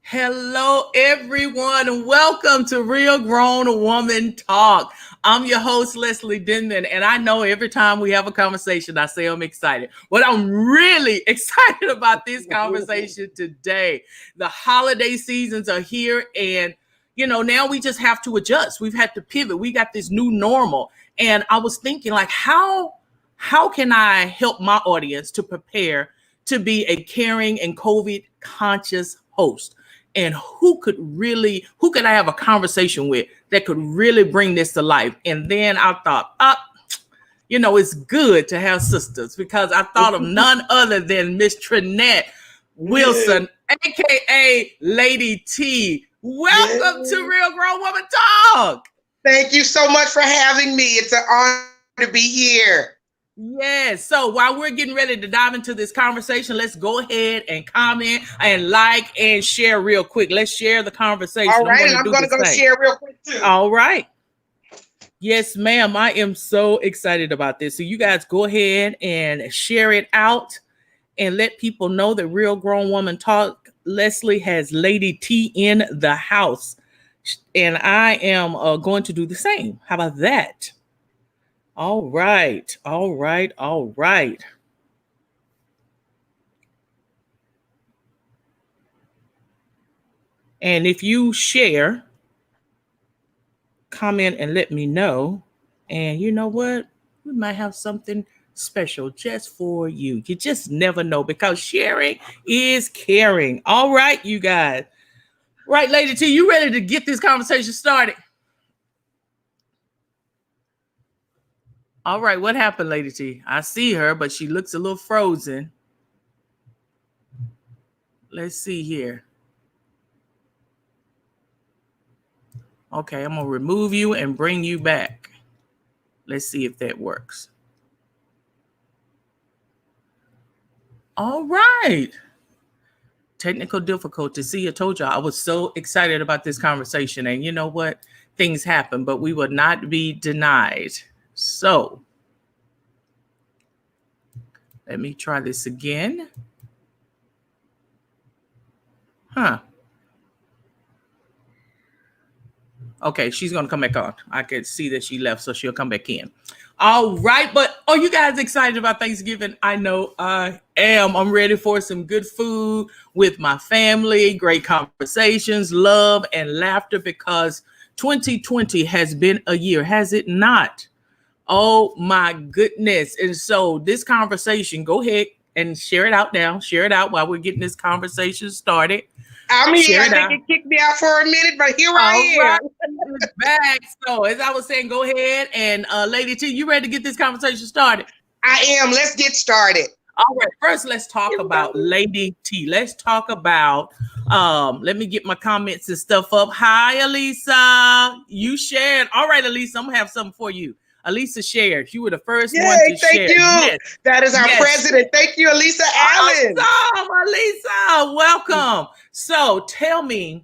Hello, everyone, and welcome to Real Grown Woman Talk. I'm your host, Leslie Denman, and I know every time we have a conversation, I say I'm excited. But I'm really excited about this conversation today. The holiday seasons are here, and now we just have to adjust. We've had to pivot. We got this new normal, and I was thinking, like, how can I help my audience to prepare to be a caring and COVID conscious host? And who could I have a conversation with that could really bring this to life? And then I thought, it's good to have sisters, because I thought of none other than Miss Trenette Wilson, aka Lady T. Welcome to Real Grown Woman Talk. Thank you so much for having me. It's an honor to be here. Yes. So while we're getting ready to dive into this conversation, let's go ahead and comment and like and share real quick. Let's share the conversation. All right, I'm going to go share real quick too. All right. Yes, ma'am. I am so excited about this. So you guys go ahead and share it out and let people know that Real Grown Woman Talk, Leslie has Lady T in the house. And I am going to do the same. How about that? All right. And if you share, comment and let me know. And you know what? We might have something special just for you. You just never know, because sharing is caring. All right, you guys. Right, Lady T, you ready to get this conversation started? All right, what happened, Lady T? I see her, but she looks a little frozen. Let's see here. Okay, I'm going to remove you and bring you back. Let's see if that works. All right. Technical difficulties. See, I told y'all I was so excited about this conversation. And you know what? Things happen, but we will not be denied. So let me try this again. Okay, she's going to come back on. I could see that she left, so she'll come back in. All right, but are you guys excited about Thanksgiving? I know I am. I'm ready for some good food with my family, great conversations, love, and laughter, because 2020 has been a year, has it not? Oh my goodness. And so this conversation, go ahead and share it out now. Share it out while we're getting this conversation started. I'm here. I think it kicked me out for a minute, but here I am. Right. Back. So as I was saying, go ahead and Lady T, you ready to get this conversation started? I am. Let's get started. All right. First, let's talk about Lady T. Let's talk about, let me get my comments and stuff up. Hi, Elisa. You shared. All right, Elisa, I'm going to have something for you. Elisa shared. You were the first one to share. Thank you. Yes. That is our president. Thank you, Elisa Allen. Awesome, Elisa. Welcome. So tell me,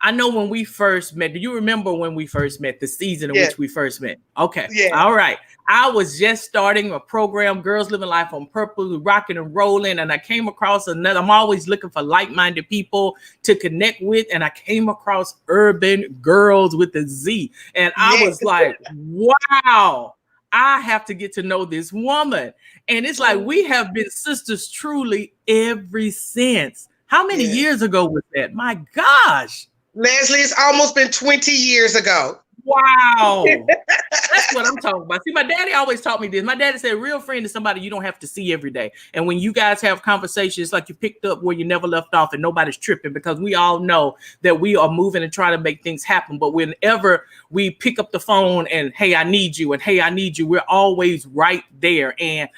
I know when we first met, do you remember when we first met, the season in which we first met? Okay. Yeah. All right. I was just starting a program, Girls Living Life on Purpose, rocking and rolling. And I came across another, I'm always looking for like-minded people to connect with. And I came across Urban Girls with a Z. And I was like, wow, I have to get to know this woman. And it's like, we have been sisters truly ever since. How many years ago was that? My gosh. Leslie, it's almost been 20 years ago. Wow. That's what I'm talking about. See, my daddy always taught me this. My daddy said, real friend is somebody you don't have to see every day. And when you guys have conversations, it's like you picked up where you never left off and nobody's tripping, because we all know that we are moving and trying to make things happen. But whenever we pick up the phone and, hey, I need you, and hey, I need you, we're always right there. And,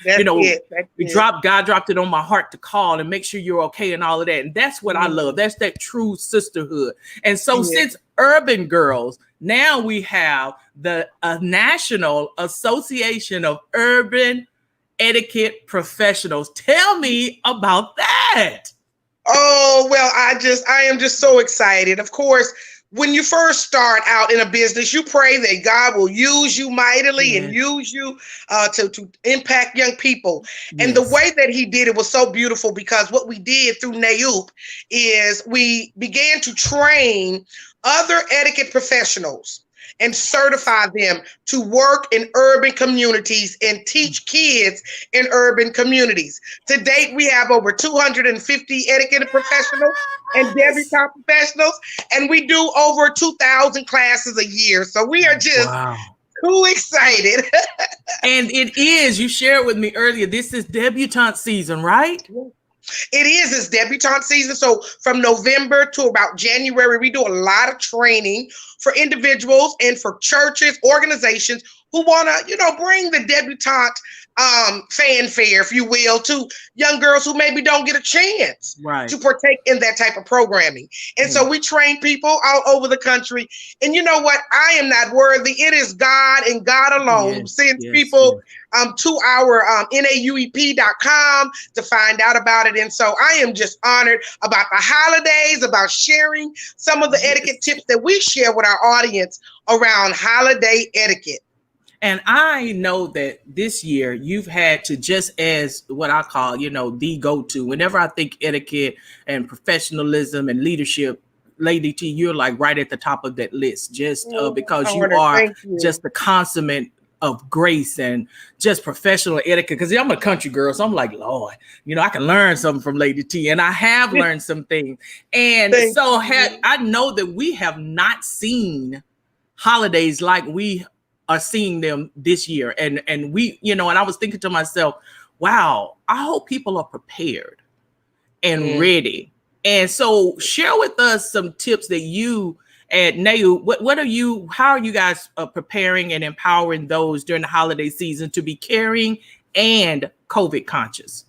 God dropped it on my heart to call and make sure you're okay and all of that. And that's what I love. That's that true sisterhood. And so since Urban Girls, now we have the National Association of Urban Etiquette Professionals. Tell me about that. Oh, well, I am just so excited. Of course, when you first start out in a business, you pray that God will use you mightily and Yes. use you to impact young people. And the Yes. way that he did it was so beautiful, because what we did through NAUP is we began to train other etiquette professionals and certify them to work in urban communities and teach kids in urban communities. To date, we have over 250 etiquette professionals and Yes. debutante professionals, and we do over 2,000 classes a year. So we are just Wow. too excited. And it is, you shared with me earlier, this is debutante season, right? It is. It's debutante season. So from November to about January, we do a lot of training for individuals and for churches, organizations who want to, bring the debutante fanfare, if you will, to young girls who maybe don't get a chance Right. to partake in that type of programming. And so Yeah. we train people all over the country. And you know what? I am not worthy. It is God and God alone who Yes. sends Yes. people Yes. to our nauep.com to find out about it. And so I am just honored about the holidays, about sharing some of the etiquette Yes. tips that we share with our audience around holiday etiquette. And I know that this year you've had to, just as what I call, the go-to. Whenever I think etiquette and professionalism and leadership, Lady T, you're like right at the top of that list, just because you Honor, are thank you. just the consummate of grace and just professional etiquette. Because I'm a country girl, so I'm like, Lord, I can learn something from Lady T, and I have learned some things. And Thank so you. I know that we have not seen holidays like we are seeing them this year. And we, and I was thinking to myself, wow, I hope people are prepared and Mm. ready. And so share with us some tips that you at NAU, how are you guys preparing and empowering those during the holiday season to be caring and COVID conscious?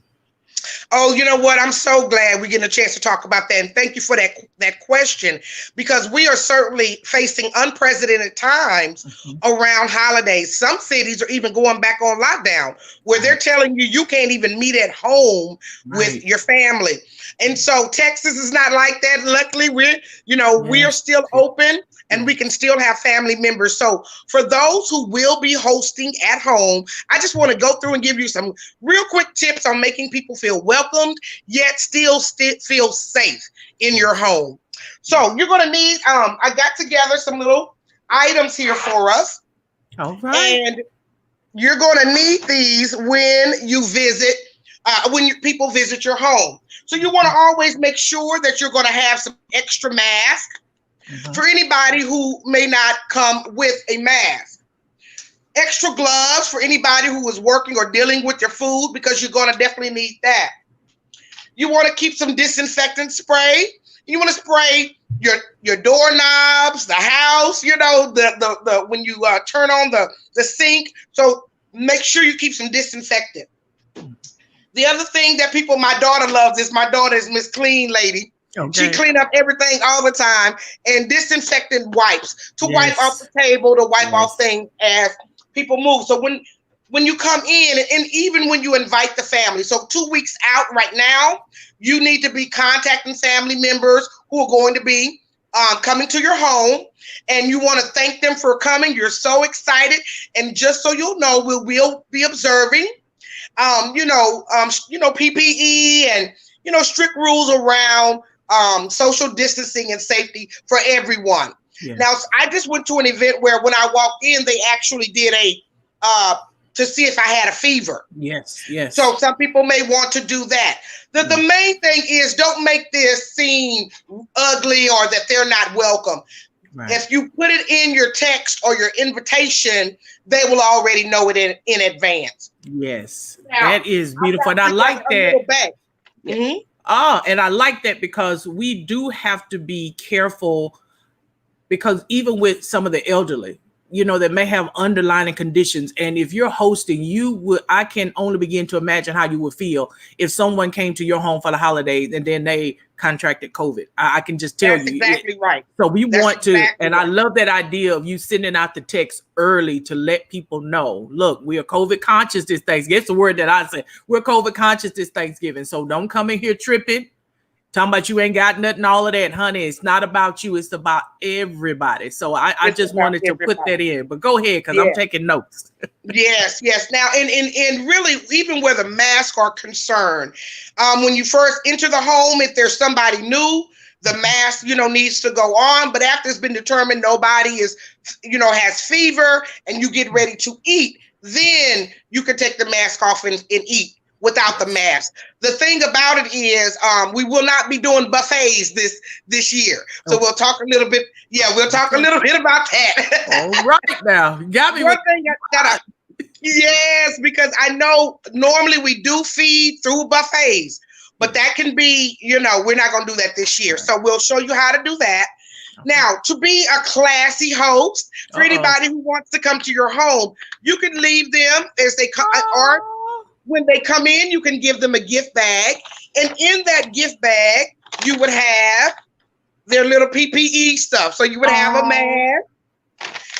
Oh, you know what? I'm so glad we're getting a chance to talk about that. And thank you for that question, because we are certainly facing unprecedented times Mhm. around holidays. Some cities are even going back on lockdown, where they're Right. telling you can't even meet at home with Right. your family. And so Texas is not like that. Luckily, we are Yes. still open and we Yes. can still have family members. So for those who will be hosting at home, I just want to go through and give you some real quick tips on making people feel welcomed, yet still feel safe in your Yes. home. Yes. So you're going to need, I got together some little items here for us, All right. and you're going to need these when you visit, people visit your home. So you want to always make sure that you're going to have some extra mask Mhm. for anybody who may not come with a mask. Extra gloves for anybody who is working or dealing with your food, because you're going to definitely need that. You want to keep some disinfectant spray. You want to spray your doorknobs, the house, the when you turn on the sink. So make sure you keep some disinfectant. The other thing that my daughter loves is, my daughter is Miss Clean Lady. She Okay. clean up everything all the time, and disinfectant wipes to wipe off Yes. the table, to wipe off Yes. things as people move. So when you come in, and even when you invite the family, so 2 weeks out right now, you need to be contacting family members who are going to be coming to your home, and you want to thank them for coming. You're so excited, and just so you'll know, we'll be observing PPE and strict rules around social distancing and safety for everyone. Now, Yes. I just went to an event where when I walked in, they actually did to see if I had a fever. Yes. Yes. So some people may want to do that. The main thing is, don't make this seem ugly or that they're not welcome. Right. If you put it in your text or your invitation, they will already know it in advance. Yes. Now, That is I beautiful. got And I together like a that. little bag. Yeah. Mm-hmm. And I like that because we do have to be careful, because even with some of the elderly, that may have underlying conditions, and if you're hosting, I can only begin to imagine how you would feel if someone came to your home for the holidays and then they contracted COVID. I can just tell That's you. exactly right. So we That's want to, exactly and I right. love that idea of you sending out the text early to let people know, look, we are COVID conscious this Thanksgiving. It's the word that I say. We're COVID conscious this Thanksgiving. So don't come in here tripping Talking about you ain't got nothing, all of that, honey. It's not about you. It's about everybody. So I just wanted to put that in. But go ahead, because I'm taking notes. Yes. Now, and really, even where the masks are concerned, when you first enter the home, if there's somebody new, the mask, needs to go on. But after it's been determined nobody is, has fever, and you get ready to eat, then you can take the mask off and eat without the mask. The thing about it is, we will not be doing buffets this year. So we'll talk a little bit. Yeah, we'll talk a little bit about that. All right, now you got me. One thing yes, because I know normally we do feed through buffets, but that can be, we're not going to do that this year. So we'll show you how to do that. Now, to be a classy host, for anybody who wants to come to your home, you can leave them as they come, or when they come in, you can give them a gift bag. And in that gift bag, you would have their little PPE stuff. So you would have a mask.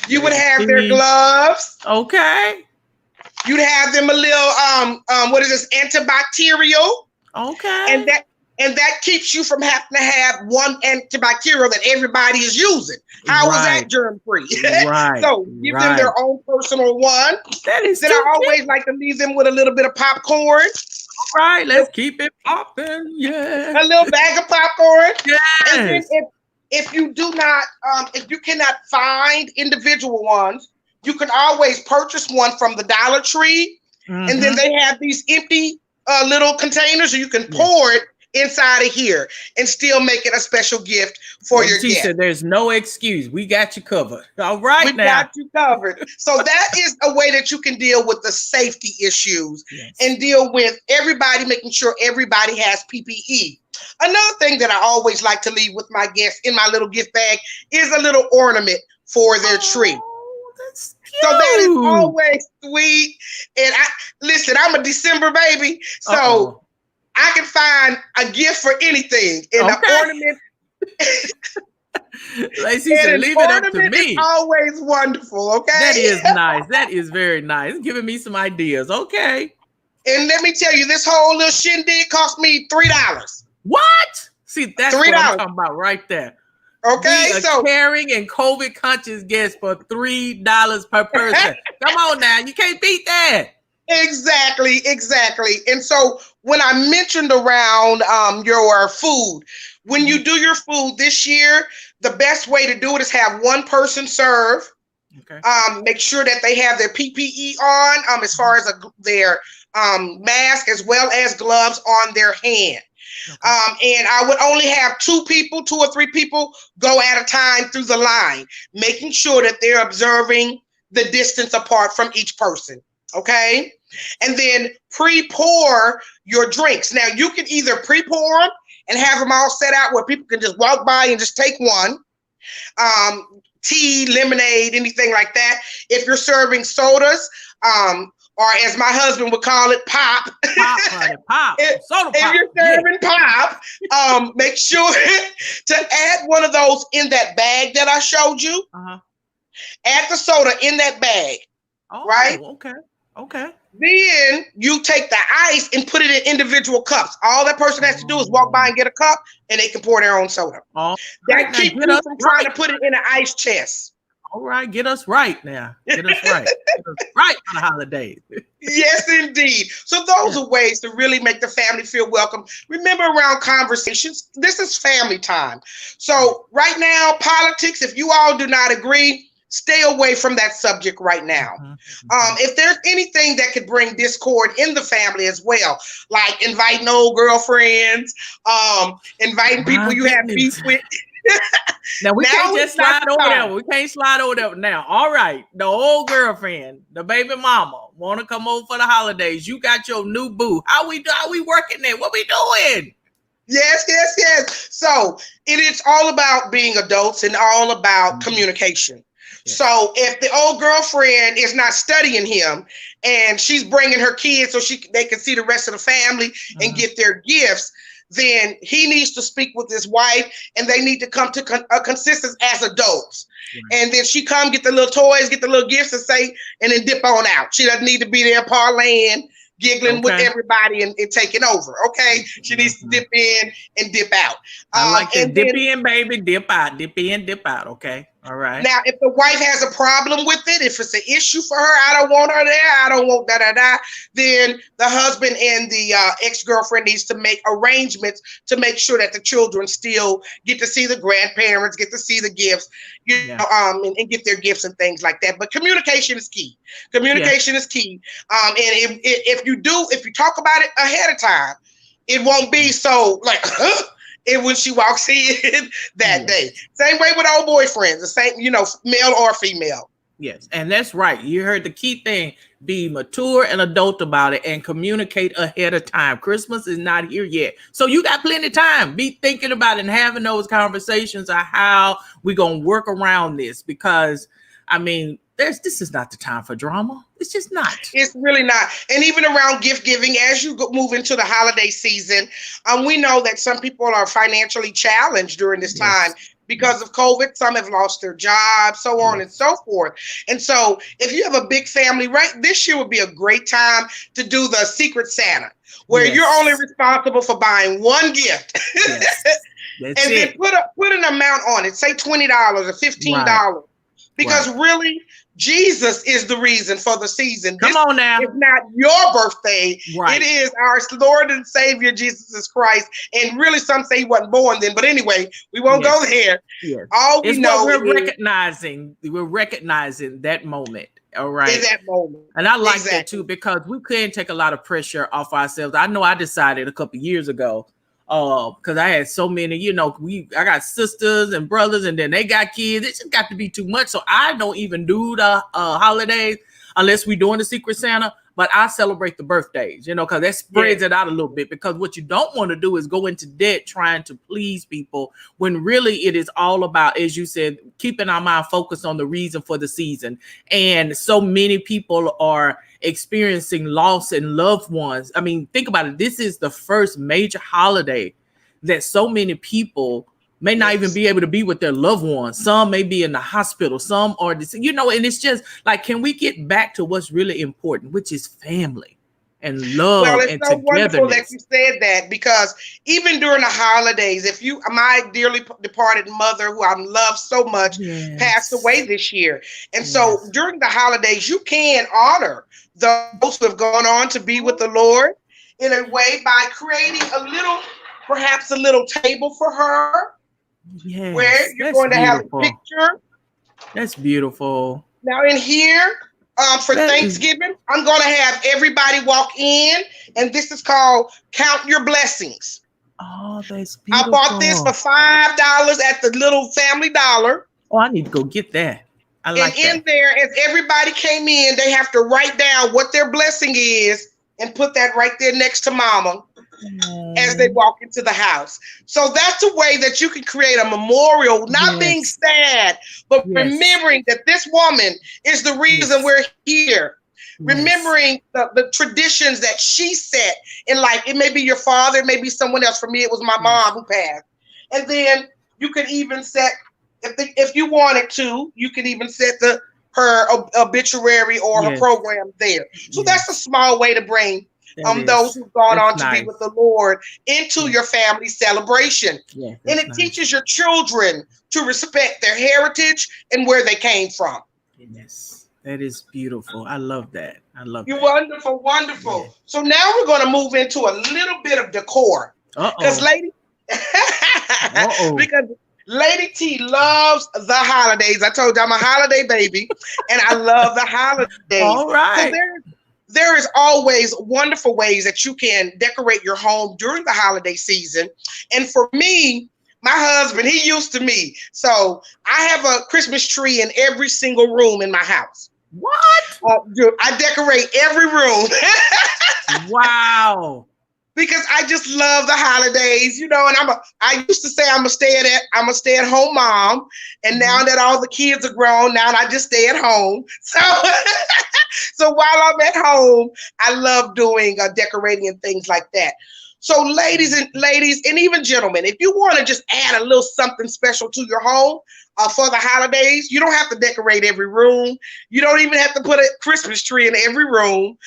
You would have their gloves. Okay. You'd have them a little, what is this, antibacterial. Okay. And that keeps you from having to have one antibacterial that everybody is using. How is that germ-free? Right. So give them their own personal one. That is Then I always like to leave them with a little bit of popcorn. All right, let's keep it popping. Yeah. A little bag of popcorn. Yes. And then if you do not, if you cannot find individual ones, you can always purchase one from the Dollar Tree. Mm-hmm. And then they have these empty little containers, so you can pour it inside of here and still make it a special gift for your guest. Said there's no excuse. We got you covered. All right, we got you covered. So that is a way that you can deal with the safety issues and deal with everybody, making sure everybody has PPE. Another thing that I always like to leave with my guests in my little gift bag is a little ornament for their tree. That's cute. So that is always sweet. And I'm a December baby, so I can find a gift for anything. And an ornament. Lacey said, leave it up to me. Is always wonderful, okay? That is nice. That is very nice. Giving me some ideas. Okay. And let me tell you, this whole little shindig cost me $3. What? See, that's $3. What I'm talking about right there. Okay, so caring and COVID conscious guest for $3 per person. Come on now, you can't beat that. Exactly. And so when I mentioned around your food, when you do your food this year, the best way to do it is have one person serve. Okay. Make sure that they have their PPE on, as far as their mask, as well as gloves on their hand. Okay. And I would only have 2 or 3 people go at a time through the line, making sure that they're observing the distance apart from each person. Okay. And then pre-pour your drinks. Now you can either pre-pour them and have them all set out where people can just walk by and just take one. Tea, lemonade, anything like that. If you're serving sodas, or as my husband would call it, pop. Pop, honey, pop. Soda pop. If you're serving pop, make sure to add one of those in that bag that I showed you. Add the soda in that bag. Right? Okay. Then you take the ice and put it in individual cups. All that person has to do is walk by and get a cup, and they can pour their own soda. That keeps you from trying to put it in an ice chest. All right, get us right now. Get us right. Get us right on the holidays. Yes, indeed. So those are ways to really make the family feel welcome. Remember, around conversations, this is family time. So right now, politics, if you all do not agree, stay away from that subject right now. If there's anything that could bring discord in the family as well, like inviting old girlfriends, inviting people you have beef with. Now we can't just slide over there. We can't slide over there now. All right, the old girlfriend, the baby mama, want to come over for the holidays. You got your new boo. How we working there? What we doing? Yes. So it is all about being adults and all about communication. Yeah. So if the old girlfriend is not studying him and she's bringing her kids so they can see the rest of the family and get their gifts, then he needs to speak with his wife and they need to come to a consensus as adults. Right. And then she come get the little toys, get the little gifts and then dip on out. She doesn't need to be there parlaying, giggling with everybody and taking over. Okay, she needs to dip in and dip out. I like that. And Dip then, in, baby, dip out. Dip in, dip out. Okay, all right. now, if the wife has a problem with it, if it's an issue for her, I don't want her there, I don't want da-da-da, then the husband and the ex-girlfriend needs to make arrangements to make sure that the children still get to see the grandparents, get to see the gifts, and get their gifts and things like that. But communication is key. Communication is key. And if you talk about it ahead of time, it won't be so like, and when she walks in that day. Same way with old boyfriends, the same, male or female. Yes, and that's right. You heard the key thing: be mature and adult about it and communicate ahead of time. Christmas is not here yet. So you got plenty of time. Be thinking about it and having those conversations on how we're going to work around this, because, I mean, this is not the time for drama. It's just not. It's really not. And even around gift giving, as you move into the holiday season, we know that some people are financially challenged during this time because of COVID. Some have lost their jobs, so on and so forth. And so if you have a big family, right, this year would be a great time to do the Secret Santa, where you're only responsible for buying one gift. And then put an amount on it, say $20 or $15. Because really, Jesus is the reason for the season. Come on now. It's not your birthday. It is our Lord and Savior, Jesus Christ. And really, some say he wasn't born then. But anyway, we won't go there. All we know is we're recognizing that moment. All right. In that moment. And I like that too, because we couldn't take a lot of pressure off ourselves. I know I decided a couple of years ago, because I had so many, I got sisters and brothers, and then they got kids. It just got to be too much. So I don't even do the holidays unless we're doing the Secret Santa, but I celebrate the birthdays, because that spreads it out a little bit, because what you don't want to do is go into debt trying to please people, when really it is all about, as you said, keeping our mind focused on the reason for the season. And so many people are experiencing loss in loved ones. I mean, think about it. This is the first major holiday that so many people may not even be able to be with their loved ones. Some may be in the hospital. Some are, and it's just like, can we get back to what's really important, which is family and love and togetherness? Well, it's so wonderful that you said that, because even during the holidays, my dearly departed mother, who I love so much, passed away this year. And so during the holidays, you can honor those who have gone on to be with the Lord in a way by creating perhaps a little table for her. Where you're going to have a picture. That's beautiful. Now in here, for Thanksgiving, I'm going to have everybody walk in, and this is called Count Your Blessings. Oh, that's beautiful. I bought this for $5 at the little Family Dollar. Oh, I need to go get that. I like that. And in there, as everybody came in, they have to write down what their blessing is and put that right there next to Mama as they walk into the house. So that's a way that you can create a memorial, not being sad, but remembering that this woman is the reason we're here. Remembering the traditions that she set in life. It may be your father, it may be someone else. For me, it was my mom who passed. And then you could even set, if you wanted to, you could even set her obituary or her program there. So that's a small way to bring those who've gone on to be with the Lord into your family celebration. And it teaches your children to respect their heritage and where they came from. Yes, that is beautiful. I love that. You're wonderful, wonderful. Yeah. So now we're going to move into a little bit of decor. Because Lady T loves the holidays. I told you I'm a holiday baby, and I love the holidays. All right. So there is always wonderful ways that you can decorate your home during the holiday season. And for me, my husband, he used to me. So I have a Christmas tree in every single room in my house. What? I decorate every room. Wow. Because I just love the holidays, and I used to say I'm a stay-at-home mom, and now that all the kids are grown, now I just stay at home. So while I'm at home, I love doing decorating and things like that. So ladies, and even gentlemen, if you want to just add a little something special to your home for the holidays, you don't have to decorate every room. You don't even have to put a Christmas tree in every room.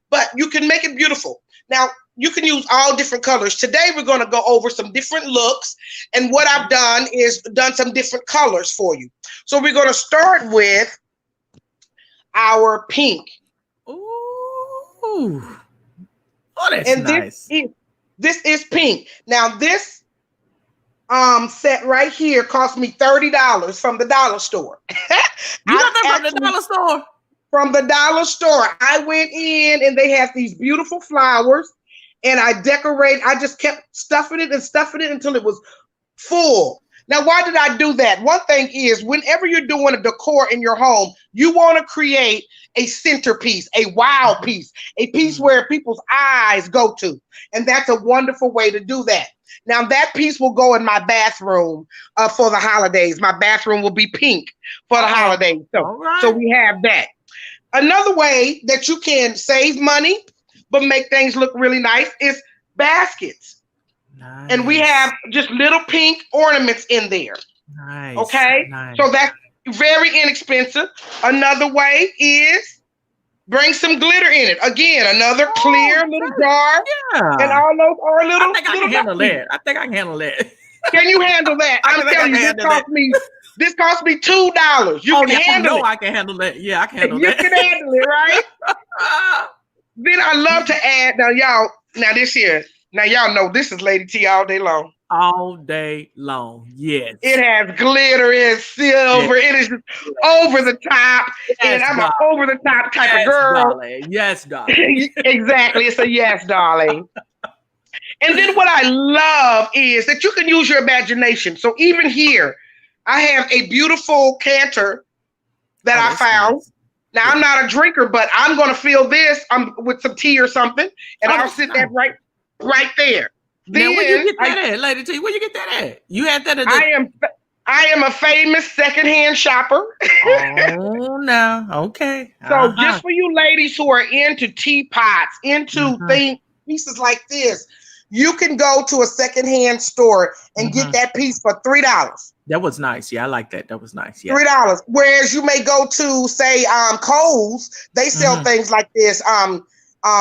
but you can make it beautiful. Now, you can use all different colors. Today, we're going to go over some different looks. And what I've done is done some different colors for you. So we're going to start with our pink. Ooh. Oh, that's And nice. This is pink. Now, this set right here cost me $30 from the dollar store. You got that from the dollar store? From the dollar store. I went in and they have these beautiful flowers, and I just kept stuffing it until it was full. Now, why did I do that? One thing is, whenever you're doing a decor in your home, you want to create a centerpiece, a wow piece, a piece where people's eyes go to. And that's a wonderful way to do that. Now, that piece will go in my bathroom for the holidays. My bathroom will be pink for the holidays. So we have that. Another way that you can save money but make things look really nice is baskets. Nice. And we have just little pink ornaments in there. Nice. Okay? Nice. So that's very inexpensive. Another way is bring some glitter in it. Again, another clear little jar. Yeah. And all those are little. I think I can handle that. I think I can handle that. Can you handle that? I'm telling you, this cost me $2. You can handle it. I can handle that. Yeah, I can handle that. You can handle it, right? Then I love to add, y'all know this is Lady T all day long. All day long, yes. It has glitter, it's silver, it is over the top, and I'm an over the top type of girl. Darling. Yes, darling. Exactly, it's a yes, darling. And then what I love is that you can use your imagination. So even here, I have a beautiful canter that I found. Nice. Now, I'm not a drinker, but I'm going to fill this with some tea or something, and I'll sit that right there. Then, where you get that at, Lady T? Where you get that at? You had that at I am a famous secondhand shopper. Oh, no. Okay. So just for you ladies who are into teapots, into pieces like this, you can go to a secondhand store and get that piece for $3. That was nice. Yeah, I like that. That was nice. Yeah. $3. Whereas you may go to, say, Kohl's, they sell things like this. All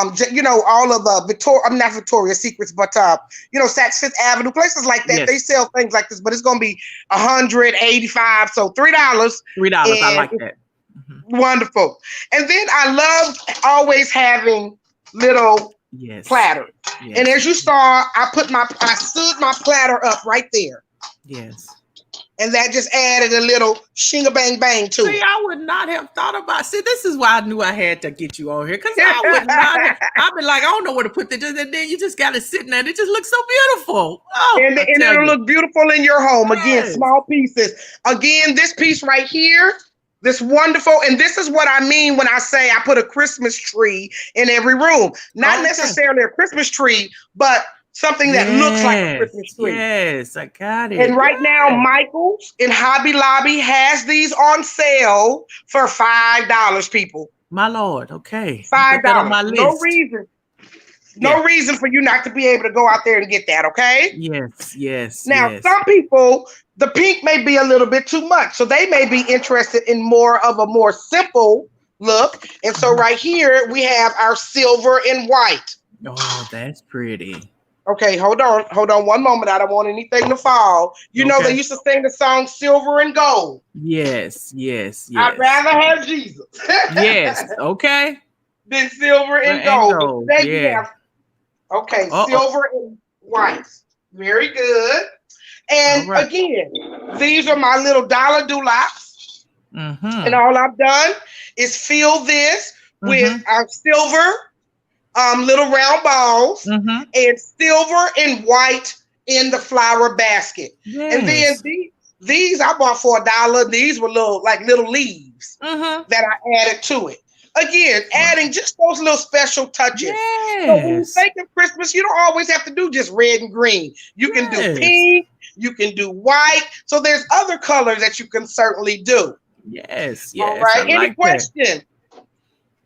of the not Victoria's Secrets, but Saks Fifth Avenue, places like that. Yes. They sell things like this, but it's gonna be $185. So $3. $3. I like that. Wonderful. And then I love always having little platters. Yes. And as you saw, I stood my platter up right there. Yes. And that just added a little shing-a-bang-bang to it. I would not have thought about. See, this is why I knew I had to get you on here, because I would not have. I've been like, I don't know where to put this, and then you just got it sitting there. And it just looks so beautiful. Oh, and it'll look beautiful in your home. Yes. Again, small pieces. Again, this piece right here, this wonderful, and this is what I mean when I say I put a Christmas tree in every room. Not necessarily a Christmas tree, but something that looks like a Christmas tree. Yes, I got it. And right now, Michael's in Hobby Lobby has these on sale for $5, people. My Lord, okay. $5. No reason for you not to be able to go out there and get that, okay? Yes. Now, some people, the pink may be a little bit too much, so they may be interested in more of a more simple look. And so right here, we have our silver and white. Oh, that's pretty. Okay, hold on one moment. I don't want anything to fall. You know they used to sing the song Silver and Gold. Yes. I'd rather have Jesus. Yes, okay. Than silver and gold. Silver and white. Very good. And again, these are my little dollar dulaps. And all I've done is fill this with our silver little round balls and silver and white in the flower basket. Yes. And then these I bought for $1. These were little leaves that I added to it. Again, adding just those little special touches. Yes. So when you think of Christmas, you don't always have to do just red and green. You can do pink, you can do white. So there's other colors that you can certainly do. Yes. All right. Any questions?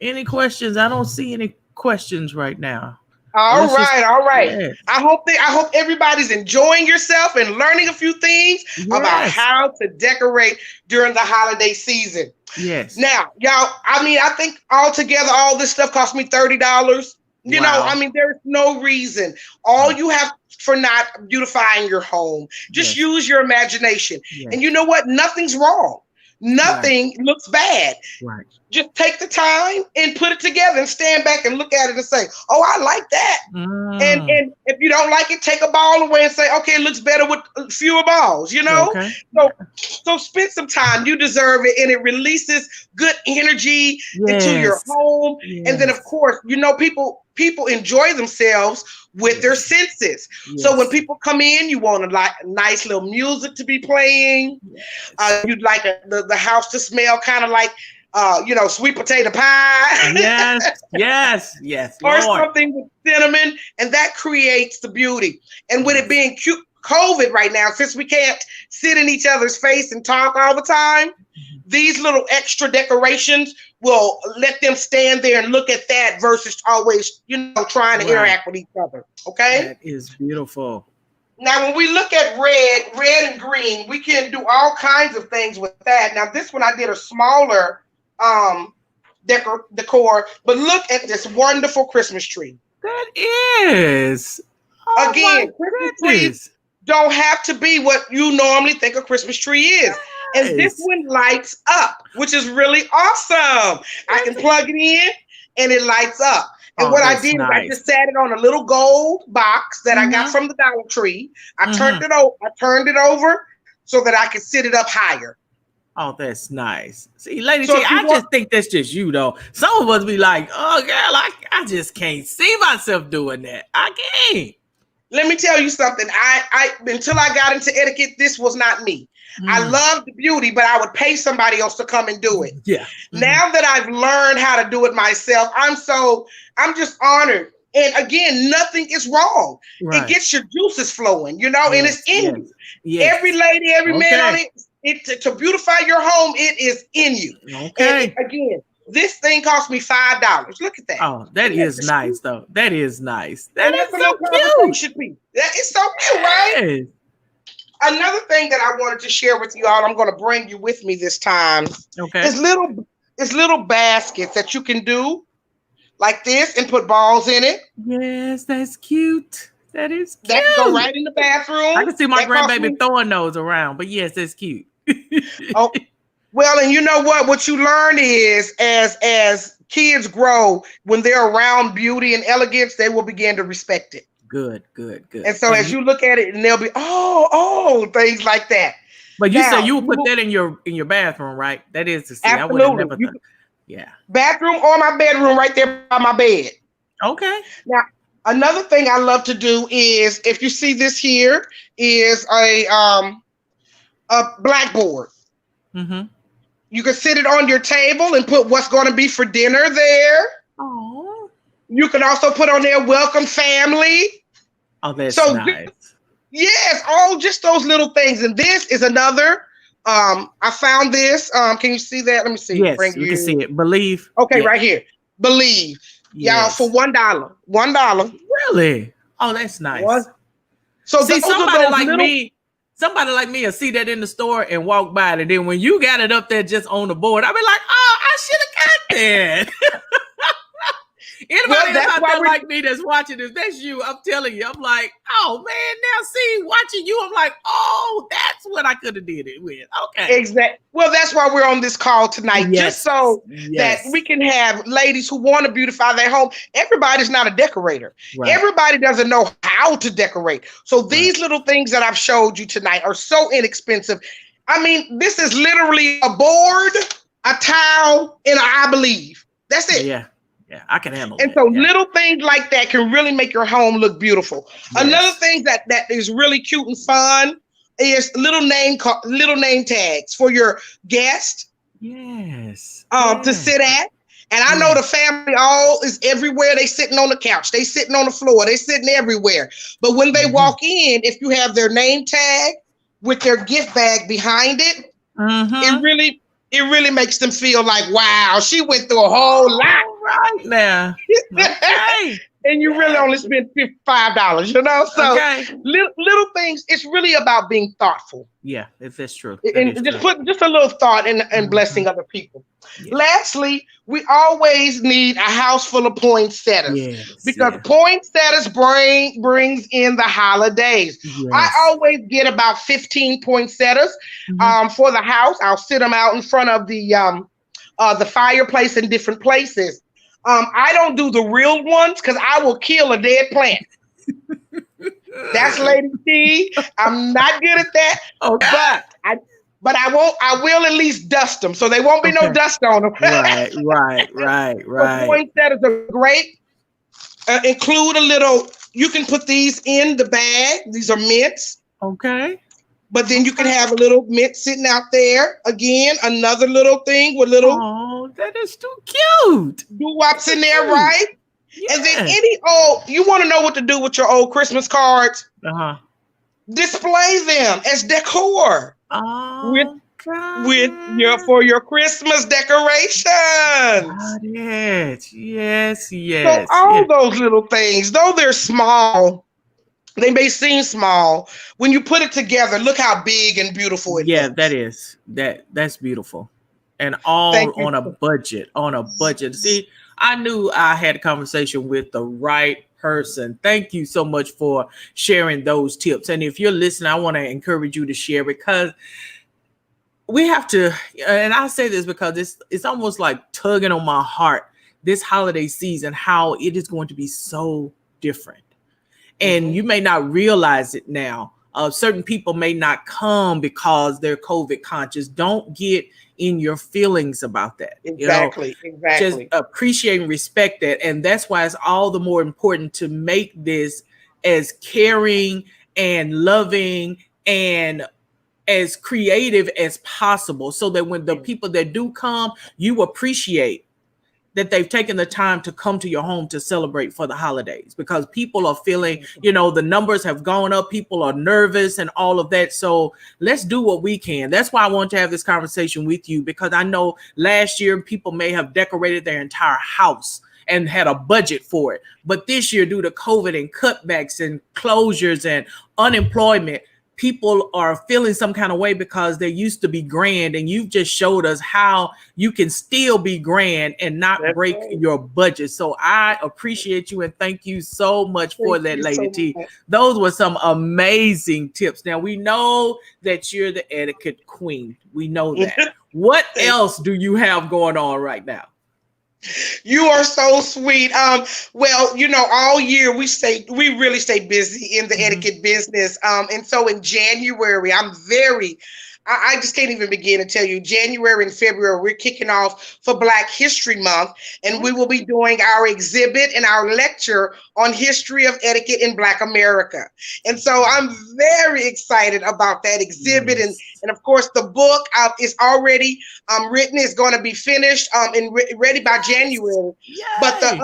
Any questions? I don't see any questions right now. All right, all right. Yes. I hope everybody's enjoying yourself and learning a few things about Yes. how to decorate during the holiday season. Yes. Now, y'all, I think altogether all this stuff cost me $30. Wow. There's no reason. All you have for not beautifying your home, just Yes. use your imagination. Yes. And you know what? Nothing's wrong. Nothing looks bad. Right. Just take the time and put it together and stand back and look at it and say, oh, I like that. And if you don't like it, take a ball away and say, okay, it looks better with fewer balls, Okay. So spend some time. You deserve it. And it releases good energy into your Yes. home. Yes. And then, of course, people enjoy themselves with their senses. Yes. So when people come in, you want a nice little music to be playing. Yes. You'd like the house to smell kind of like sweet potato pie. yes, Or Lord. something with cinnamon, and that creates the beauty. And with it being cute, COVID right now, since we can't sit in each other's face and talk all the time, these little extra decorations will let them stand there and look at that versus always, trying to interact with each other. Okay? That is beautiful. Now, when we look at red and green, we can do all kinds of things with that. Now, this one I did a smaller decor, but look at this wonderful Christmas tree. That is. Oh, again, Christmas trees don't have to be what you normally think a Christmas tree is. Yes. And this one lights up, which is really awesome. I can plug it in and it lights up. And what I did is I just sat it on a little gold box that I got from the Dollar Tree. I turned it over so that I could sit it up higher. Oh, that's nice. See, Lady T, I just think that's just you, though. Some of us be like, oh, girl, I just can't see myself doing that. I can't. Let me tell you something. I until I got into etiquette, this was not me. I loved the beauty, but I would pay somebody else to come and do it. Yeah. Now that I've learned how to do it myself, I'm just honored. And again, nothing is wrong. Right. It gets your juices flowing, and it's in you. Yes. Every lady, every man on it, to beautify your home, it is in you. Okay. And again, this thing cost me $5. Look at that. Oh, that is nice, though. That is nice. That is so cute. It's so cute, right? Yes. Another thing that I wanted to share with you all, I'm going to bring you with me this time. Okay. Is little baskets that you can do like this and put balls in it. Yes, that's cute. That is cute. That can go right in the bathroom. I can see my grandbaby throwing those around, but yes, that's cute. Oh, well, and you know what? What you learn is as kids grow, when they're around beauty and elegance, they will begin to respect it. Good. And so as you look at it, and they'll be, things like that. But you say you would put that in your bathroom, right? That is to see. Absolutely. I would have never thought. Yeah. Bathroom or my bedroom right there by my bed. Okay. Now, another thing I love to do is, if you see this here, is a blackboard. Mm-hmm. You can sit it on your table and put what's going to be for dinner there. Oh. You can also put on there, welcome family. Oh, that's nice. Yes, all just those little things. And this is another. I found this. Can you see that? Let me see. Yes, you can see it. Believe. Okay, right here. Believe. Yes. Y'all, for $1. $1. Really? Oh, that's nice. So see, somebody like me will see that in the store and walk by it. And then when you got it up there just on the board, I'll be like, oh, I should have got that. Anybody that's out there like me that's watching this, that's you. I'm telling you, I'm like, oh man, now see, watching you, I'm like, oh, that's what I could have did it with. Okay. Exactly. Well, that's why we're on this call tonight, just so that we can have ladies who want to beautify their home. Everybody's not a decorator. Right. Everybody doesn't know how to decorate. So these little things that I've showed you tonight are so inexpensive. I mean, this is literally a board, a towel, and I believe. That's it. Yeah, I can handle it. And so little things like that can really make your home look beautiful. Yes. Another thing that is really cute and fun is little name tags for your guest. Yes. To sit at. And I know the family all is everywhere. They sitting on the couch. They sitting on the floor. They sitting everywhere. But when they walk in, if you have their name tag with their gift bag behind it, it really makes them feel like, wow, she went through a whole lot. Right now. Okay. and you really only Yes. spend $55, you know? So Okay. little things, it's really about being thoughtful Yeah, if that's true. That is and just true. put just a little thought in Mhm. blessing other people. Yeah. Lastly, we always need a house full of poinsettias Yes. because Yeah. poinsettias brings in the holidays. I Yes. always get about 15 poinsettias Mhm. for the house. I'll sit them out in front of the fireplace in different places. I don't do the real ones because I will kill a dead plant. That's Lady T. I'm not good at that, Okay. but I won't. I will at least dust them, so there won't be no Okay. dust on them. Right. Right. Right. So Right. poinsettias are great. Include a little. You can put these in the bag. These are mints, Okay. but then you can Okay. have a little mint sitting out there. Again, another little thing with little Oh, that is too cute. doo wops Too in there, cute. right? And then Yeah. any old. You want to know what to do with your old Christmas cards? Uh-huh. Display them as decor with Oh, got with your it. for your Christmas decorations. Got it. Yes, So yes, all yes. those little things, though they're small, they may seem small. When you put it together, look how big and beautiful it Yeah, that looks. is that's beautiful. And all Thank you. on a budget, on a budget. See, I knew I had a conversation with the right person. Thank you so much for sharing those tips. And if you're listening, I want to encourage you to share because we have to, and I say this because it's almost like tugging on my heart this holiday season how it is going to be so different, and Mhm. you may not realize it now. Certain people may not come because they're COVID conscious. Don't get in your feelings about that. Exactly, Just exactly. appreciate and respect that. And that's why it's all the more important to make this as caring and loving and as creative as possible so that when the people that do come, you appreciate that they've taken the time to come to your home to celebrate for the holidays because people are feeling, the numbers have gone up, people are nervous and all of that. So let's do what we can. That's why I want to have this conversation with you because I know last year people may have decorated their entire house and had a budget for it. But this year, due to COVID and cutbacks and closures and unemployment, people are feeling some kind of way because they used to be grand, and you've just showed us how you can still be grand and not That's break right. your budget. So I appreciate you and thank you so much for Thank that, you Lady so T. much. Those were some amazing tips. Now we know that you're the etiquette queen. We know that. What Thank else do you have going on right now? You are so sweet. Well, all year we really stay busy in the Mhm. etiquette business. And so in January, I just can't even begin to tell you. January and February, we're kicking off for Black History Month, and we will be doing our exhibit and our lecture on history of etiquette in Black America. And so I'm very excited about that exhibit, and Yes. and of course the book is already written, is going to be finished and ready by Yes. January. But Yay.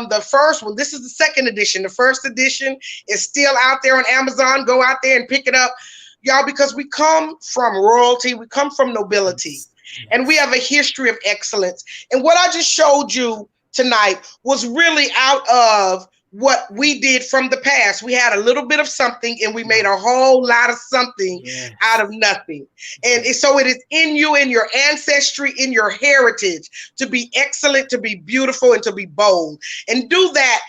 the first one, this is the second edition. The first edition is still out there on Amazon. Go out there and pick it up, y'all, because we come from royalty, we come from nobility, Yes. and we Yes. have a history of excellence. And what I just showed you tonight was really out of what we did from the past. We had a little bit of something and we made Right. a whole lot of something out Yes. of nothing. And Yes. so it is in you, in your ancestry, in your heritage to be excellent, to be beautiful, and to be bold. And do that.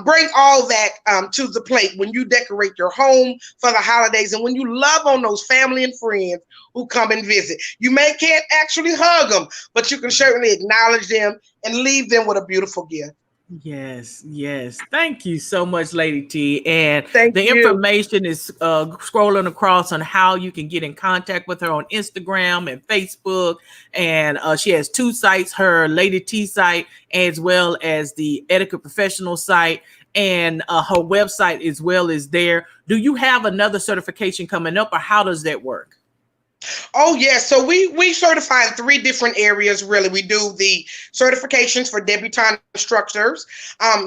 Bring all that to the plate when you decorate your home for the holidays and when you love on those family and friends who come and visit. You can't actually hug them, but you can certainly acknowledge them and leave them with a beautiful gift. Yes, yes. Thank you so much, Lady T. And Thank the you. information is scrolling across on how you can get in contact with her on Instagram and Facebook. And she has two sites, her Lady T site as well as the Etiquette Professional site. And her website as well is there. Do you have another certification coming up or how does that work? Oh yes, so we certify in three different areas. Really, we do the certifications for debutante instructors.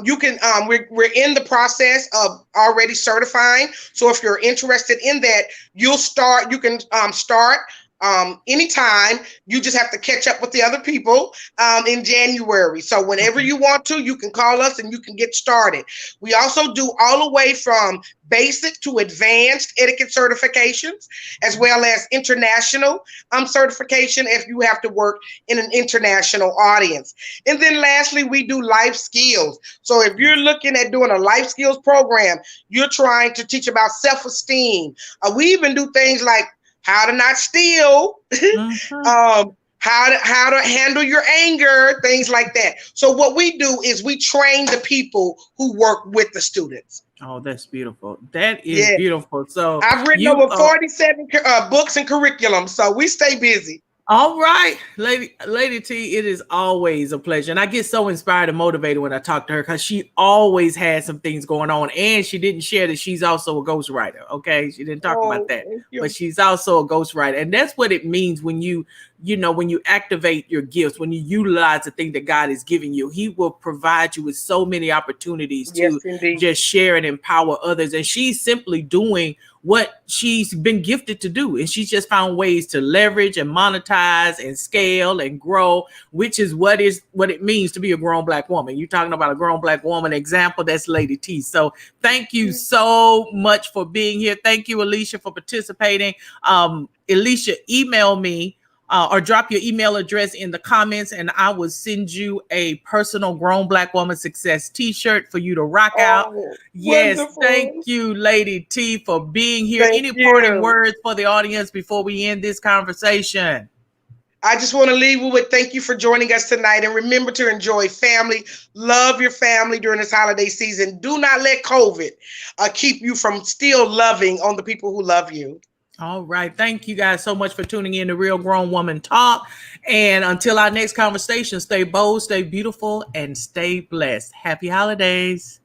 You can we're in the process of already certifying. So if you're interested in that, you'll start. You can start. anytime. You just have to catch up with the other people in January. So whenever Okay. you want to, you can call us and you can get started. We also do all the way from basic to advanced etiquette certifications, as well as international certification if you have to work in an international audience. And then lastly, we do life skills. So if you're looking at doing a life skills program, you're trying to teach about self-esteem. We even do things like how to not steal, Mhm. how to handle your anger, things like that. So what we do is we train the people who work with the students. Oh, that's beautiful. That is Yeah, beautiful. So I've written you over 47 books and curriculum, so we stay busy. all right, Lady T, it is always a pleasure. And I get so inspired and motivated when I talk to her because she always has some things going on. And she didn't share that she's also a ghostwriter. Okay. She didn't talk about Oh, that, thank but you. she's also a ghostwriter. And that's what it means when when you activate your gifts, when you utilize the thing that God is giving you, He will provide you with so many opportunities Yes, to indeed. just share and empower others. And she's simply doing what she's been gifted to do. And she's just found ways to leverage and monetize and scale and grow, which is what it means to be a grown Black woman. You're talking about a grown Black woman example. That's Lady T. So thank you so much for being here. Thank you, Alicia, for participating. Alicia, email me or drop your email address in the comments, and I will send you a personal grown Black woman success t-shirt for you to rock out. Oh, Yes, thank wonderful. you, Lady T, for being here. Thank Any parting you. words for the audience before we end this conversation? I just want to leave you with thank you for joining us tonight. And remember to enjoy family, love your family during this holiday season. Do not let COVID keep you from still loving on the people who love you. All right. Thank you guys so much for tuning in to Real Grown Woman Talk. And until our next conversation, stay bold, stay beautiful, and stay blessed. Happy holidays.